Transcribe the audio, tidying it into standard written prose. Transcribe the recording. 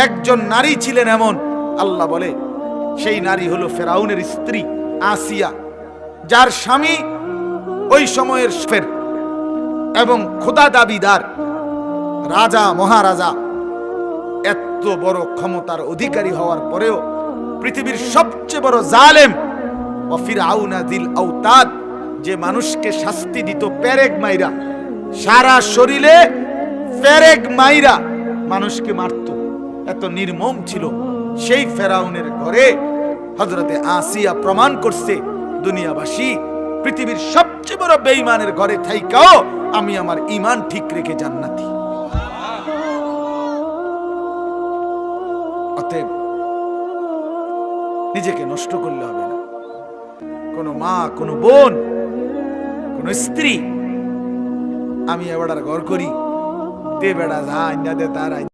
একজন নারী ছিলেন এমন, আল্লাহ বলে সেই নারী হলো ফেরাউনের স্ত্রী আসিয়া, যার স্বামী ওই সময়ের ফের এবং খোদা দাবিদার রাজা মহারাজা, এত বড় ক্ষমতার অধিকারী হওয়ার পরেও পৃথিবীর সবচেয়ে বড় জালেম ও ফিরআউনা যিল আওতাদ, যে মানুষকে শাস্তি দিত পেরেক মাইরা, সারা শরীরে পেরেক মাইরা মানুষকে মারত, এত নির্মম ছিল সেই ফেরাউনের ঘরে হযরতে আসিয়া প্রমাণ করছে দুনিয়াবাসী পৃথিবীর সবচেয়ে বড় বেঈমানের ঘরে থাইকাও আমি আমার ঈমান ঠিক রেখে জান্নাতি। অতএব নিজেকে নষ্ট করলে হবে না। কোনো মা, কোনো বোন, কোনো স্ত্রী আমি এবারে ঘর করি তে বেড়া যা আইনা দে তার